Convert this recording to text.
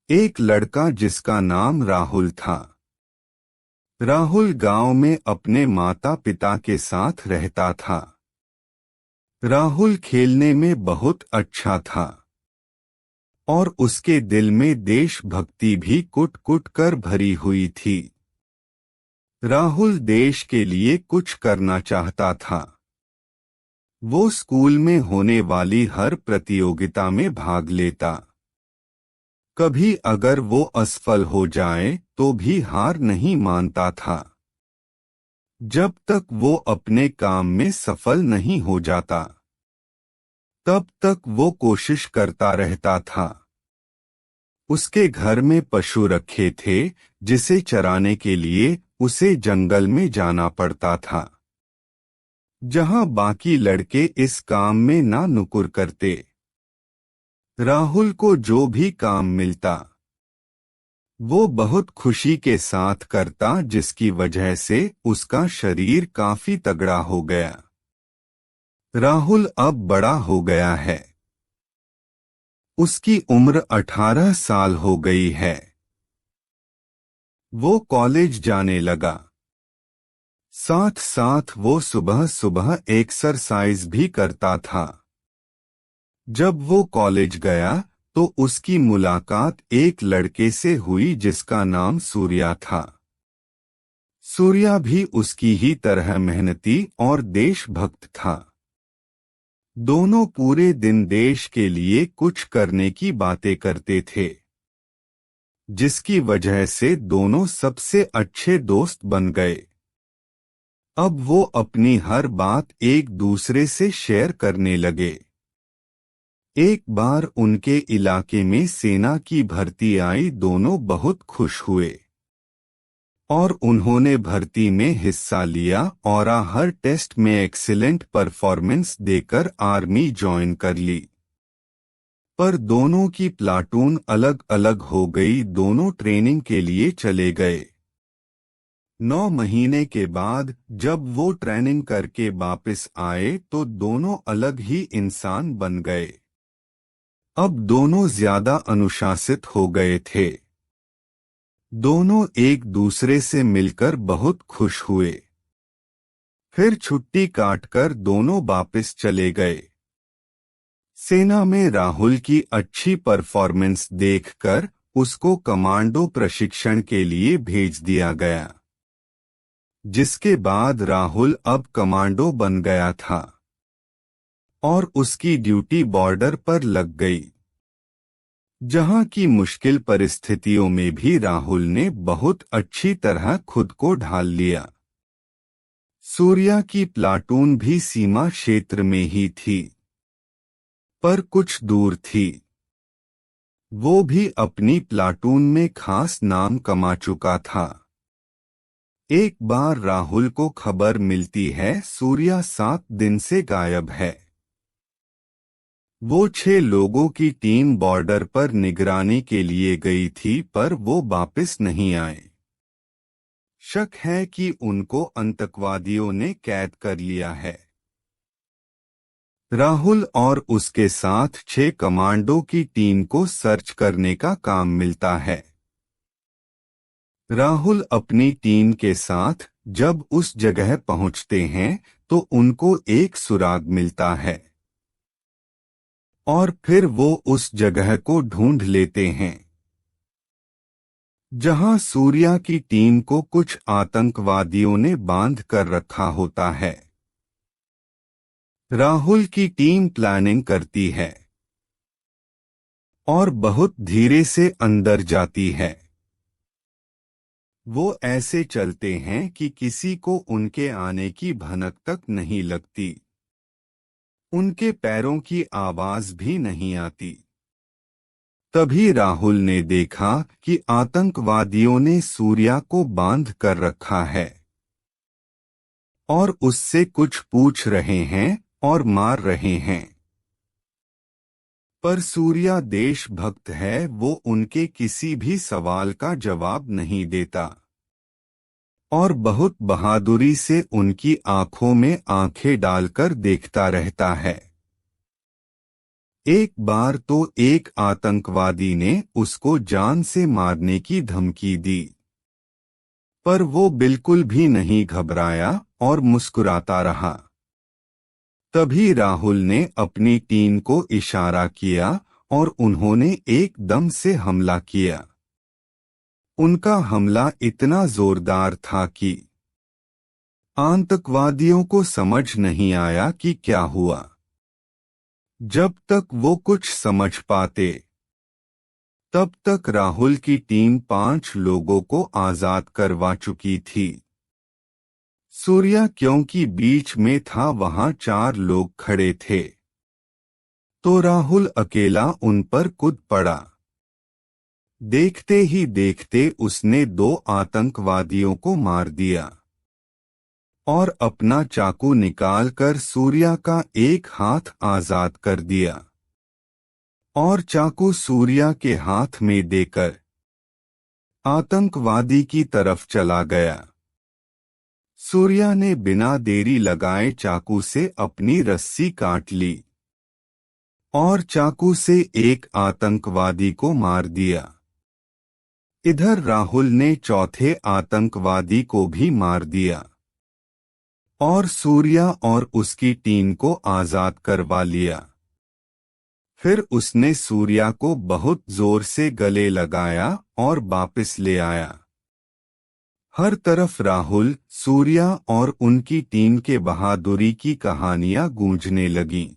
एक लड़का जिसका नाम राहुल था। राहुल गांव में अपने माता पिता के साथ रहता था। राहुल खेलने में बहुत अच्छा था और उसके दिल में देशभक्ति भी कुट कुट कर भरी हुई थी। राहुल देश के लिए कुछ करना चाहता था। वो स्कूल में होने वाली हर प्रतियोगिता में भाग लेता। कभी अगर वो असफल हो जाए तो भी हार नहीं मानता था, जब तक वो अपने काम में सफल नहीं हो जाता तब तक वो कोशिश करता रहता था। उसके घर में पशु रखे थे जिसे चराने के लिए उसे जंगल में जाना पड़ता था, जहां बाकी लड़के इस काम में ना नुकुर करते। राहुल को जो भी काम मिलता वो बहुत खुशी के साथ करता, जिसकी वजह से उसका शरीर काफी तगड़ा हो गया। राहुल अब बड़ा हो गया है। उसकी उम्र 18 साल हो गई है। वो कॉलेज जाने लगा। साथ साथ वो सुबह सुबह एक्सरसाइज भी करता था। जब वो कॉलेज गया तो उसकी मुलाकात एक लड़के से हुई जिसका नाम सूर्या था। सूर्या भी उसकी ही तरह मेहनती और देशभक्त था। दोनों पूरे दिन देश के लिए कुछ करने की बातें करते थे, जिसकी वजह से दोनों सबसे अच्छे दोस्त बन गए। अब वो अपनी हर बात एक दूसरे से शेयर करने लगे। एक बार उनके इलाके में सेना की भर्ती आई। दोनों बहुत खुश हुए और उन्होंने भर्ती में हिस्सा लिया और हर टेस्ट में एक्सीलेंट परफॉर्मेंस देकर आर्मी ज्वाइन कर ली। पर दोनों की प्लाटून अलग अलग हो गई। दोनों ट्रेनिंग के लिए चले गए। 9 महीने के बाद जब वो ट्रेनिंग करके वापस आए तो दोनों अलग ही इंसान बन गए। अब दोनों ज्यादा अनुशासित हो गए थे। दोनों एक दूसरे से मिलकर बहुत खुश हुए। फिर छुट्टी काटकर दोनों वापस चले गए। सेना में राहुल की अच्छी परफॉर्मेंस देखकर उसको कमांडो प्रशिक्षण के लिए भेज दिया गया, जिसके बाद राहुल अब कमांडो बन गया था और उसकी ड्यूटी बॉर्डर पर लग गई, जहां की मुश्किल परिस्थितियों में भी राहुल ने बहुत अच्छी तरह खुद को ढाल लिया। सूर्या की प्लाटून भी सीमा क्षेत्र में ही थी, पर कुछ दूर थी। वो भी अपनी प्लाटून में खास नाम कमा चुका था। एक बार राहुल को खबर मिलती है सूर्या 7 दिन से गायब है। वो 6 लोगों की टीम बॉर्डर पर निगरानी के लिए गई थी, पर वो वापस नहीं आए। शक है कि उनको आतंकवादियों ने कैद कर लिया है। राहुल और उसके साथ 6 कमांडो की टीम को सर्च करने का काम मिलता है। राहुल अपनी टीम के साथ जब उस जगह पहुंचते हैं तो उनको एक सुराग मिलता है और फिर वो उस जगह को ढूंढ लेते हैं जहां सूर्या की टीम को कुछ आतंकवादियों ने बांध कर रखा होता है। राहुल की टीम प्लानिंग करती है और बहुत धीरे से अंदर जाती है। वो ऐसे चलते हैं कि किसी को उनके आने की भनक तक नहीं लगती। उनके पैरों की आवाज भी नहीं आती। तभी राहुल ने देखा कि आतंकवादियों ने सूर्या को बांध कर रखा है और उससे कुछ पूछ रहे हैं और मार रहे हैं। पर सूर्या देशभक्त है, वो उनके किसी भी सवाल का जवाब नहीं देता और बहुत बहादुरी से उनकी आंखों में आंखें डालकर देखता रहता है। एक बार तो एक आतंकवादी ने उसको जान से मारने की धमकी दी, पर वो बिल्कुल भी नहीं घबराया और मुस्कुराता रहा। तभी राहुल ने अपनी टीम को इशारा किया और उन्होंने एकदम से हमला किया। उनका हमला इतना जोरदार था कि आतंकवादियों को समझ नहीं आया कि क्या हुआ। जब तक वो कुछ समझ पाते, तब तक राहुल की टीम 5 लोगों को आजाद करवा चुकी थी। सूर्या क्योंकि बीच में था, वहां 4 लोग खड़े थे, तो राहुल अकेला उन पर कूद पड़ा। देखते ही देखते उसने 2 आतंकवादियों को मार दिया और अपना चाकू निकालकर सूर्या का एक हाथ आजाद कर दिया और चाकू सूर्या के हाथ में देकर आतंकवादी की तरफ चला गया। सूर्या ने बिना देरी लगाए चाकू से अपनी रस्सी काट ली और चाकू से एक आतंकवादी को मार दिया। इधर राहुल ने चौथे आतंकवादी को भी मार दिया और सूर्या और उसकी टीम को आजाद करवा लिया। फिर उसने सूर्या को बहुत जोर से गले लगाया और वापस ले आया। हर तरफ राहुल, सूर्या और उनकी टीम के बहादुरी की कहानियां गूंजने लगीं।